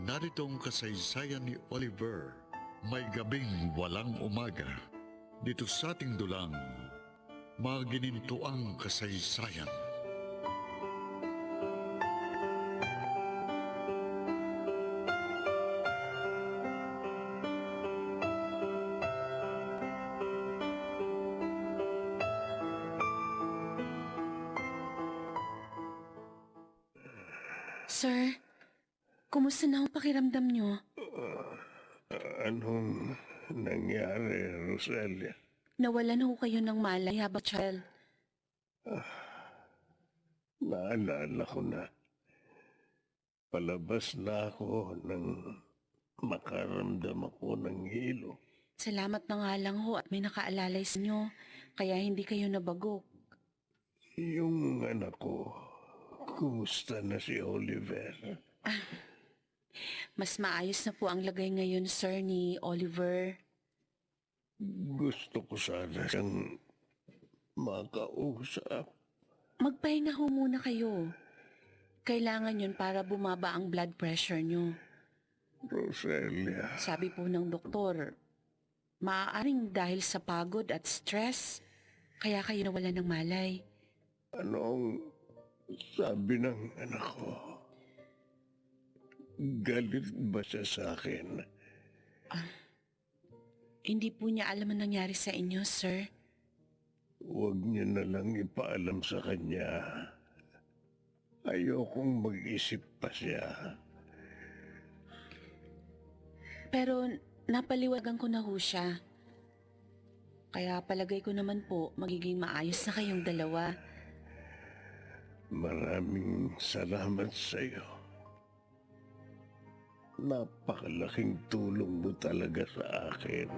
naritong kasaysayan ni Oliver, may gabing walang umaga. Dito sa ating dulang, maginintuang kasaysayan. Sir, kumusta na ang pakiramdam niyo? Anong nangyari, Roselia? Nawalan ho kayo ng malay habang child. Naalala ko na. Palabas na ako nang makaramdam ako ng hilo. Salamat na nga lang ho at may nakaalalay sa inyo, kaya hindi kayo nabagok. Yung anak ko, kumusta na si Oliver? Mas maayos na po ang lagay ngayon, sir, ni Oliver. Gusto ko sana siyang makausap. Magpahinga ho muna kayo. Kailangan yun para bumaba ang blood pressure niyo. Roselia, Sabi po ng doktor, maaaring dahil sa pagod at stress, kaya kayo nawalan ng malay. anong sabi ng anak ko? Galit ba siya sa akin? Hindi po niya alam ang nangyari sa inyo, sir. Huwag niyo na lang ipaalam sa kanya. Ayokong mag-isip pa siya. Pero napaliwagan ko na ho siya. Kaya palagay ko naman po magiging maayos na kayong dalawa. Maraming salamat sa iyo. Napakalaking tulong mo talaga sa akin.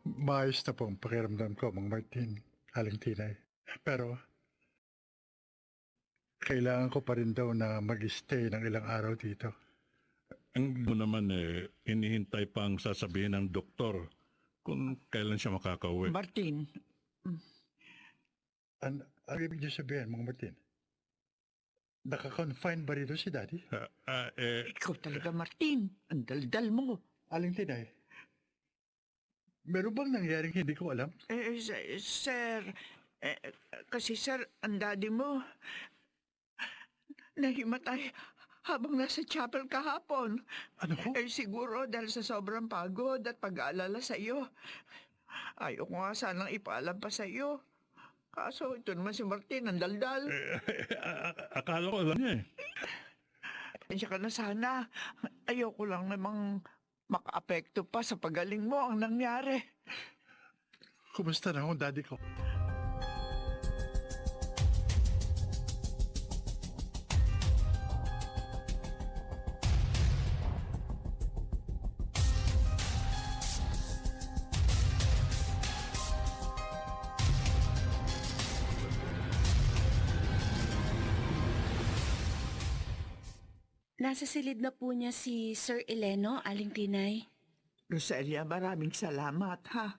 Maayos na po ang pakiramdam ko, Mang Martin, Aling Tinay. Pero, kailangan ko pa rin daw na mag-stay ng ilang araw dito. Ang mo naman inihintay pa ang sasabihin ng doktor kung kailan siya makakauwi. Martin, Ano ibig niyo sabihin, Mang Martin? Naka-confine ba rito si Daddy? ikaw talaga Martin. Ang daldal mo. Aling Tinay, meron bang nangyaring hindi ko alam? Sir, kasi sir, ang daddy mo, nahimatay habang nasa chapel kahapon. Ano po? Siguro dahil sa sobrang pagod at pag-aalala sa iyo. Ayaw ko nga sanang ipaalam pa sa iyo. Kaso ito naman si Martin, ang daldal. Akala ko alam niya eh. Pasensya ka na sana. Ayaw ko lang namang makaapekto pa sa pagaling mo ang nangyari. Kumusta na ang Daddy ko? Nasa silid na po niya si Sir Eleno, Aling Tinay. Roselia, maraming salamat, ha?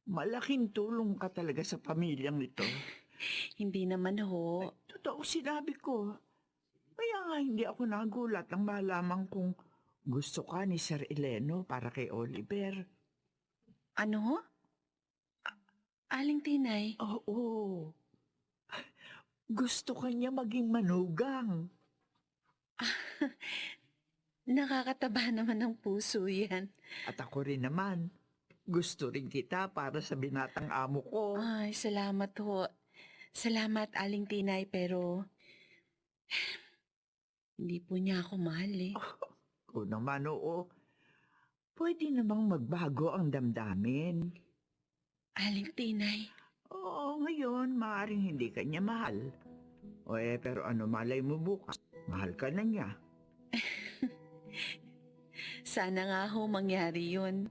Malaking tulong ka talaga sa pamilyang nito. Hindi naman ho. Totoo sinabi ko. Kaya nga hindi ako nagulat nang malaman kung gusto ka ni Sir Eleno para kay Oliver. Ano ho? Aling Tinay? Oo. Gusto ka niya maging manugang. Nakakataba naman ng puso yan. At ako rin naman. Gusto rin kita para sa binatang amo ko. Ay, salamat ho. Salamat, Aling Tinay, pero hindi po niya ako mahal eh. Kung naman oo, pwede namang magbago ang damdamin. Aling Tinay, Oo, ngayon, maaaring hindi ka niya mahal. Pero ano malay mo bukas, mahal ka na niya. sana nga ho mangyari yun.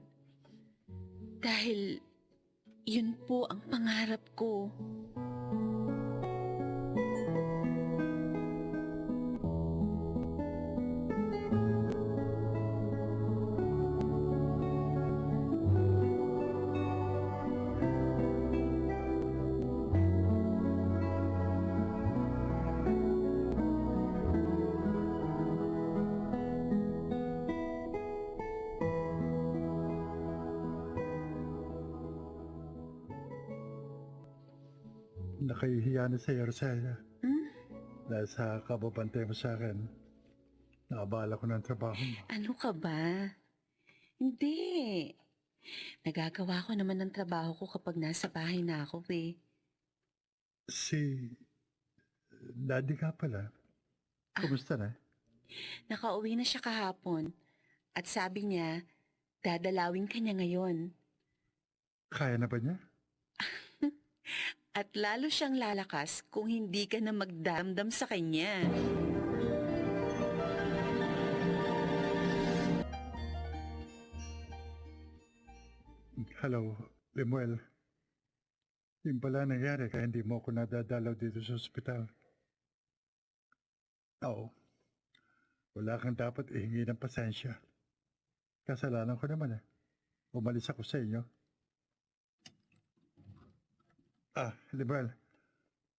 Dahil yun po ang pangarap ko. Nakahihiya na sa iyo, Rosalia. Hmm? Dahil sa kababantay mo sa akin, nakabala ko ng trabaho mo. Ano ka ba? Hindi. Nagagawa ko naman ng trabaho ko kapag nasa bahay na ako eh. Si Daddy ka pala. Kumusta na? Nakauwi na siya kahapon. At sabi niya, dadalawin ka niya ngayon. Kaya na ba niya? At lalo siyang lalakas kung hindi ka na magdamdam sa kanya. Hello, Lemuel. Yung pala nangyari kaya hindi mo ako nadadalaw dito sa ospital. Oo. Wala kang dapat ihingi ng pasensya. Kasalanan ko naman eh. Umalis ako sa inyo. Lemuel.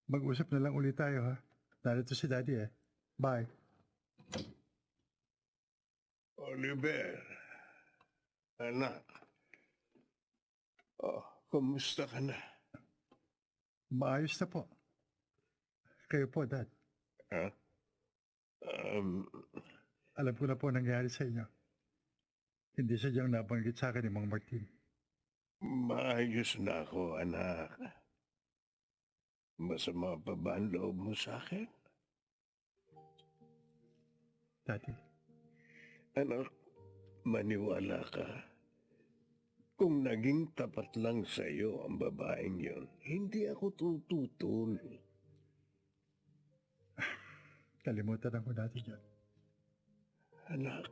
Mag-usap na lang ulit tayo ha. Narito si Daddy eh. Bye. Oliver, anak. Oh, kumusta ka na? Maayos na po. Kayo po, Dad. Ha? Alam ko na po nangyari sa inyo. Hindi sadyang nabanggit sa akin ni Mang Martin. Maayos na ako, anak. Masama pa ba ang loob mo sa akin? Daddy, Anak, maniwala ka. Kung naging tapat lang sa iyo ang babaeng yon, hindi ako tututol. kalimutan ako natin yan. Anak,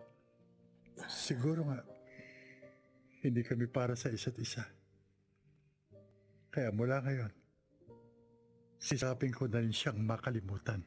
Siguro nga, hindi kami para sa isa't isa. Kaya mula ngayon, sisapin ko na rin siyang makalimutan.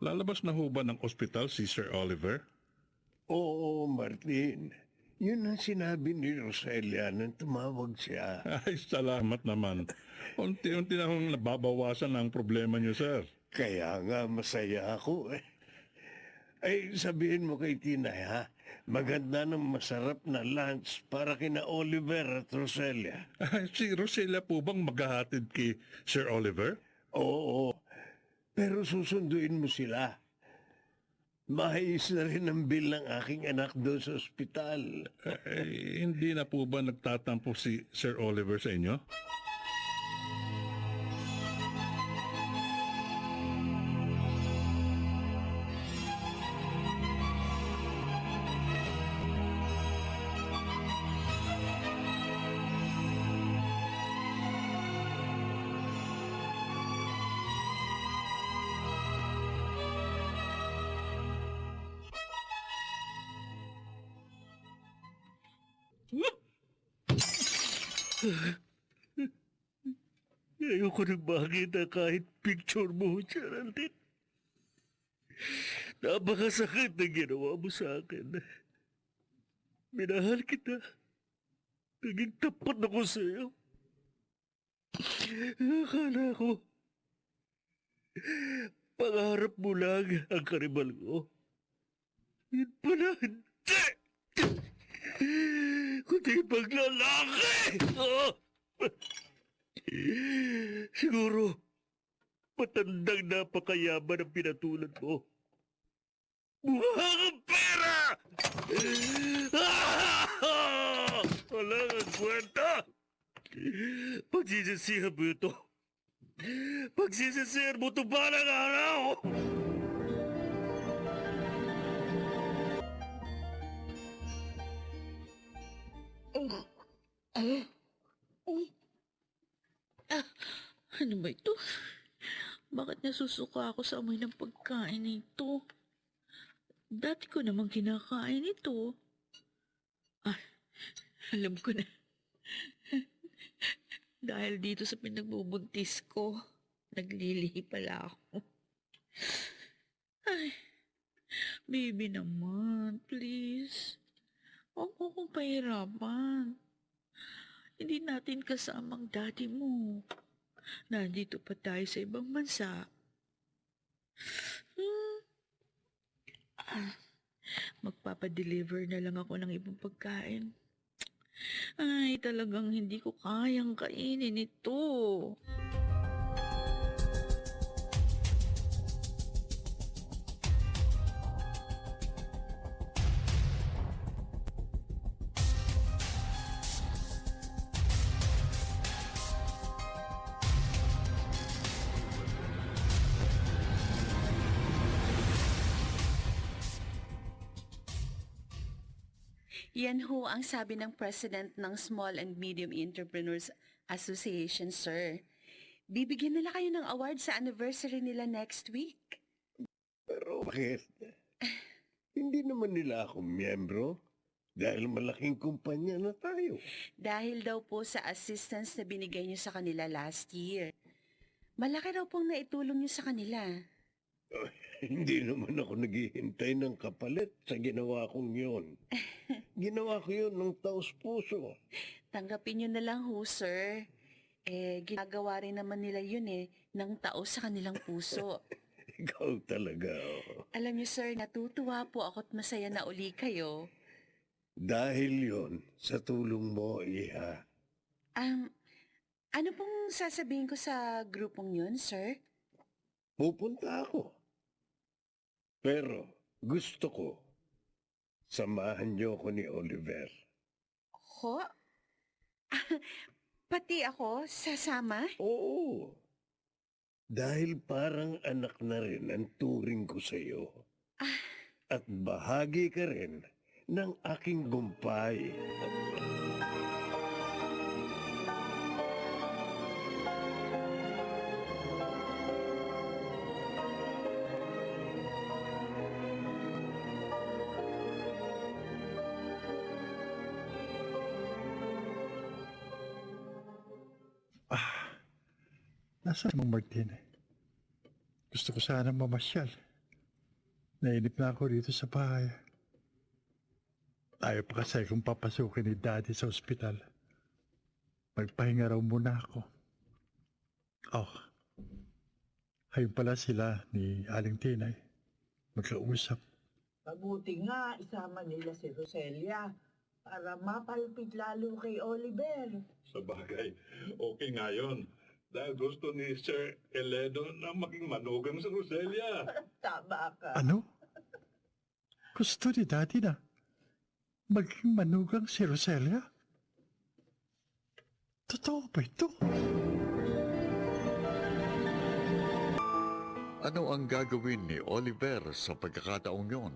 Lalabas na ho ba ng ospital si Sir Oliver? oo, Martin. Yun ang sinabi ni Roselia nang tumawag siya. Ay, salamat naman. Unti-unti na hong nababawasan ang problema niyo, sir. Kaya nga masaya ako eh. Ay, sabihin mo kay Tinay ha, maganda ng masarap na lunch para kina Oliver at Roselia. Ay, si Rosella po bang maghahatid kay Sir Oliver? Oo, pero susunduin mo sila. Maayos na rin ang bill ng aking anak doon sa ospital. Hindi na po ba nagtatampo si Sir Oliver sa inyo? Ayoko nang makita kahit picture mo, Geraldine. Napakasakit na ginawa mo sa akin. Minahal kita. Naging tapat ako sa iyo. Akala ko, pangarap mo lang ang karibal ko. Yun pala, hindi! Kundi paglalaki! Siguro, matandang napakayaman ang pinatulad mo. Mukha kang pera! Wala kang kwenta! Pagsisisihan mo ito. Pagsisisihan mo ito balang araw! Ano ba ito? Bakit nasusuka ako sa amoy ng pagkain na ito? Dati ko namang kinakain ito. Ah, alam ko na. Dahil dito sa pinagbubuntis ko, naglilihi pala ako. Ay, baby naman, please. Huwag mo kong pahirapan. Hindi natin kasamang daddy mo. Nandito pa tayo sa ibang bansa. Magpapadeliver na lang ako ng ibang pagkain. Ay, talagang hindi ko kayang kainin ito. Yan ho ang sabi ng President ng Small and Medium Entrepreneurs Association, sir. Bibigyan nila kayo ng award sa anniversary nila next week. Pero bakit? Hindi naman nila ako miyembro dahil malaking kumpanya na tayo. Dahil daw po sa assistance na binigay niyo sa kanila last year. Malaki daw pong naitulong niyo sa kanila. Hindi naman ako naghihintay ng kapalit sa ginawa kong yun. Ginawa ko yun ng taos-puso. Tanggapin niyo na lang ho, sir. Ginagawa rin naman nila yun ng tao sa kanilang puso. Ikaw talaga. Oh. Alam niyo, sir, natutuwa po ako at masaya na uli kayo. Dahil yon sa tulong mo, Iha. Ano pong sasabihin ko sa grupong yun, sir? Pupunta ako. Pero gusto ko, samahan niyo ko ni Oliver. Ho? Pati ako sasama? Oo. Dahil parang anak na rin ang turing ko sa iyo. At bahagi ka rin ng aking gumpay. Nasaan mong Martin? Gusto ko sana mamasyal. Nainip na ako dito sa bahay. Ayaw pa kasi kung papasukin ni Daddy sa ospital. Magpahinga raw muna ako. Oh, ayun pala sila ni Aling Tinay. Magkausap. Mabuti nga isama nila si Roselia para mapalpit lalo kay Oliver. Sa bagay, okay nga yun. Dahil gusto ni Sir Eledo na maging manugang sa Roselia. Tama ka. Ano? Gusto ni Daddy na maging manugang si Roselia? Totoo ba ito? Ano ang gagawin ni Oliver sa pagkakataong yon?